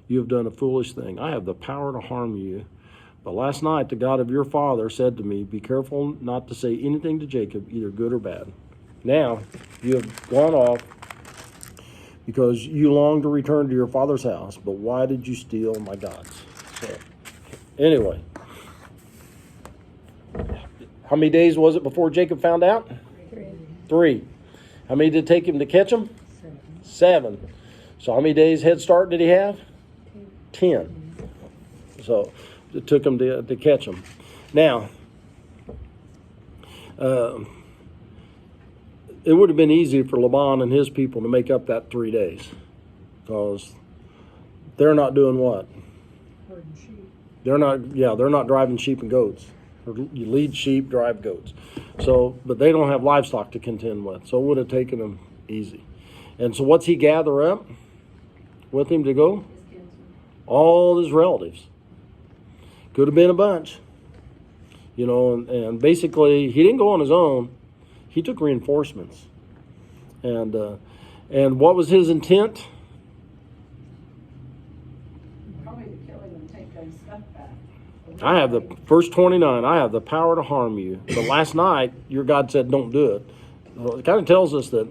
You have done a foolish thing. I have the power to harm you. But last night the God of your father said to me, Be careful not to say anything to Jacob, either good or bad. Now you have gone off because you long to return to your father's house. But why did you steal my gods? So, anyway. How many days was it before Jacob found out? 3. How many did it take him to catch him? 7. So how many days head start did he have? 10. So it took him to catch him. Now, it would have been easy for Laban and his people to make up that 3 days, because they're not doing what? Herding sheep. They're not driving sheep and goats. You lead sheep, drive goats. So, but they don't have livestock to contend with. So it would have taken them easy. And so what's he gather up with him to go? His kinsman. All his relatives. Could have been a bunch. You know, and basically he didn't go on his own. He took reinforcements. And what was his intent? Probably to kill him and take their stuff back. I have the verse 29. I have the power to harm you. But last night, your God said, don't do it. Well, it kind of tells us that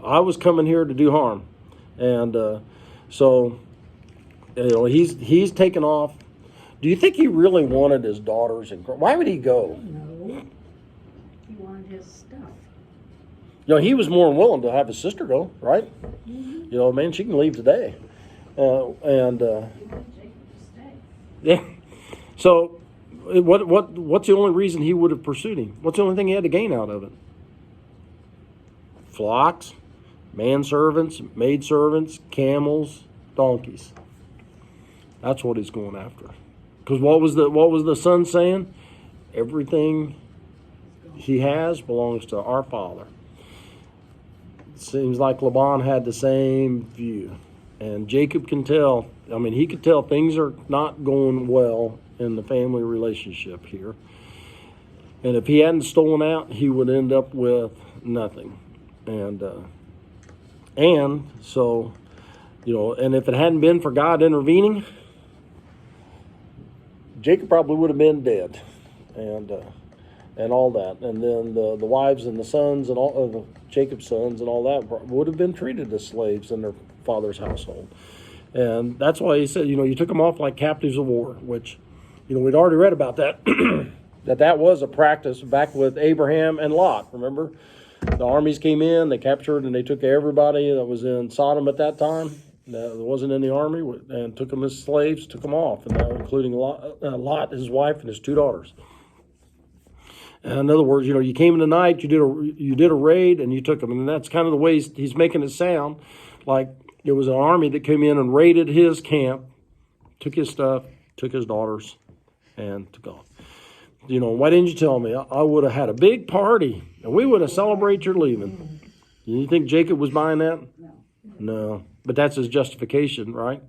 I was coming here to do harm, and so he's taken off. Do you think he really wanted his daughters? And why would he go? No. He wanted his stuff. He was more than willing to have his sister go, right? Mm-hmm. Man, she can leave today, He wanted Jacob to stay. yeah. So, what's the only reason he would have pursued him? What's the only thing he had to gain out of it? Flocks, manservants, maidservants, camels, donkeys. That's what he's going after. Because what was the son saying? Everything he has belongs to our father. Seems like Laban had the same view. And Jacob can tell, he could tell things are not going well in the family relationship here. And if he hadn't stolen out, he would end up with nothing. And so, and if it hadn't been for God intervening, Jacob probably would have been dead. And all that, and then the wives and the sons and all of Jacob's sons and all that would have been treated as slaves in their father's household, and that's why he said, you took them off like captives of war, which, we'd already read about that, that was a practice back with Abraham and Lot. Remember, the armies came in, they captured and they took everybody that was in Sodom at that time that wasn't in the army and took them as slaves, took them off, and that including Lot, his wife, and his 2 daughters. In other words, you came in the night, you did a raid, and you took them. And that's kind of the way he's making it sound like it was an army that came in and raided his camp, took his stuff, took his daughters, and took off. Why didn't you tell me? I would have had a big party, and we would have celebrated your leaving. You think Jacob was buying that? No. But that's his justification, right?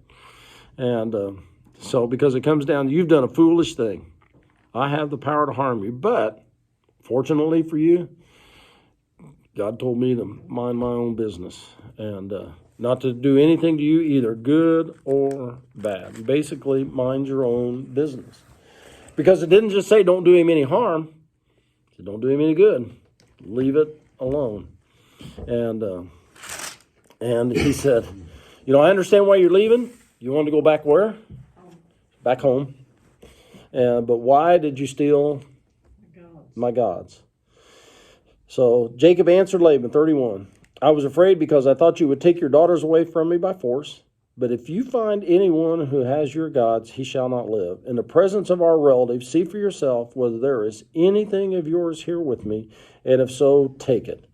And so because it comes down to, you've done a foolish thing. I have the power to harm you, but fortunately for you, God told me to mind my own business and not to do anything to you, either good or bad. Basically, mind your own business. Because it didn't just say don't do him any harm. It said don't do him any good. Leave it alone. And he said, I understand why you're leaving. You want to go back where? Back home. But why did you steal my gods? So Jacob answered Laban, 31. I was afraid because I thought you would take your daughters away from me by force. But if you find anyone who has your gods, he shall not live. In the presence of our relatives, see for yourself whether there is anything of yours here with me, and if so, take it.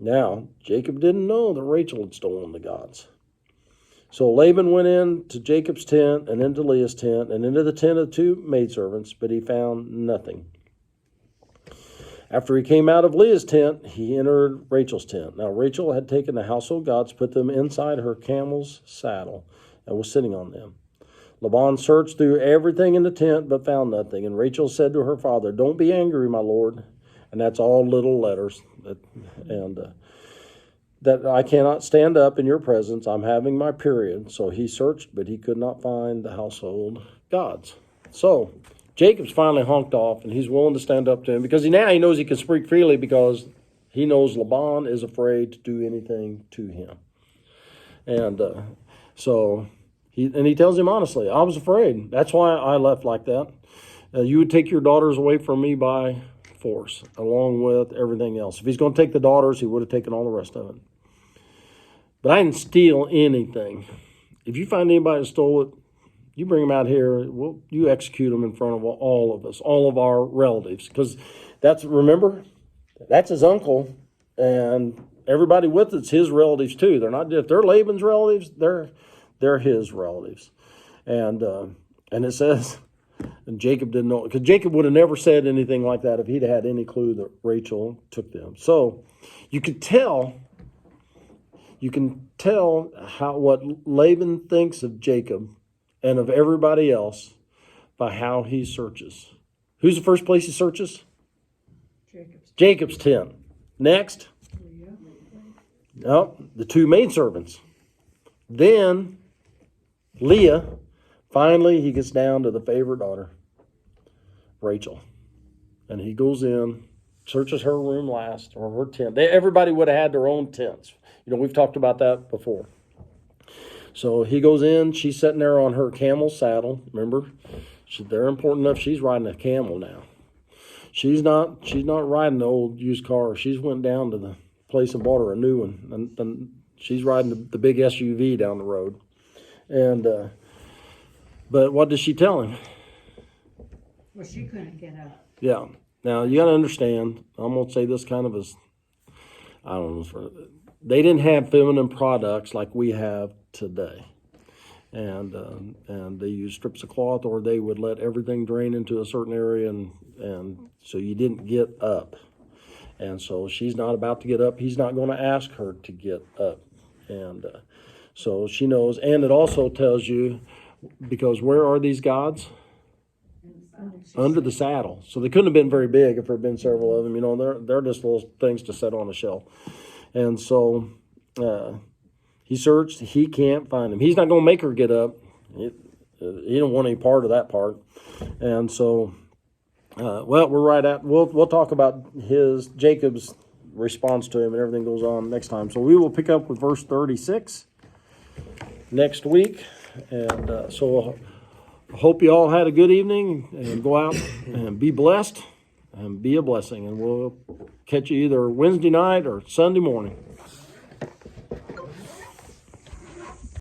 Now, Jacob didn't know that Rachel had stolen the gods. So Laban went in to Jacob's tent and into Leah's tent and into the tent of 2 maidservants, but he found nothing. After he came out of Leah's tent, he entered Rachel's tent. Now Rachel had taken the household gods, put them inside her camel's saddle, and was sitting on them. Laban searched through everything in the tent, but found nothing. And Rachel said to her father, "Don't be angry, my lord." And that's all little letters. That I cannot stand up in your presence. I'm having my period. So he searched, but he could not find the household gods. So Jacob's finally honked off, and he's willing to stand up to him because now he knows he can speak freely because he knows Laban is afraid to do anything to him. And so he tells him honestly, I was afraid. That's why I left like that. You would take your daughters away from me by force, along with everything else. If he's going to take the daughters, he would have taken all the rest of it. But I didn't steal anything. If you find anybody that stole it, you bring them out here, you execute them in front of all of us, all of our relatives. Because remember, that's his uncle, and everybody with it's his relatives too. They're not, if they're Laban's relatives, they're his relatives. And it says, and Jacob didn't know, because Jacob would have never said anything like that if he'd had any clue that Rachel took them. So you can tell what Laban thinks of Jacob and of everybody else by how he searches. Who's the first place he searches? Jacob's tent. Next? The 2 maidservants. Then Leah. Finally, he gets down to the favorite daughter, Rachel. And he goes in, searches her room last, or her tent. Everybody would have had their own tents. You know, we've talked about that before. So he goes in, she's sitting there on her camel saddle. Remember, they're important enough. She's riding a camel now. She's not riding the old used car. She's went down to the place and bought her a new one. And she's riding the big SUV down the road. And but what does she tell him? Well, she couldn't get up. Yeah. Now you got to understand. I'm gonna say this kind of as I don't know. They didn't have feminine products like we have today, and they used strips of cloth, or they would let everything drain into a certain area, and so you didn't get up. And so she's not about to get up. He's not going to ask her to get up, and so she knows. And it also tells you, because where are these gods? Under the saddle. So they couldn't have been very big if there had been several of them. You know, they're just little things to set on a shelf. And so he searched. He can't find him. He's not going to make her get up. He don't want any part of that part. And so, we're right at. We'll talk about Jacob's response to him and everything goes on next time. So we will pick up with verse 36 next week. And so I hope you all had a good evening, and go out and be blessed and be a blessing. And we'll catch you either Wednesday night or Sunday morning.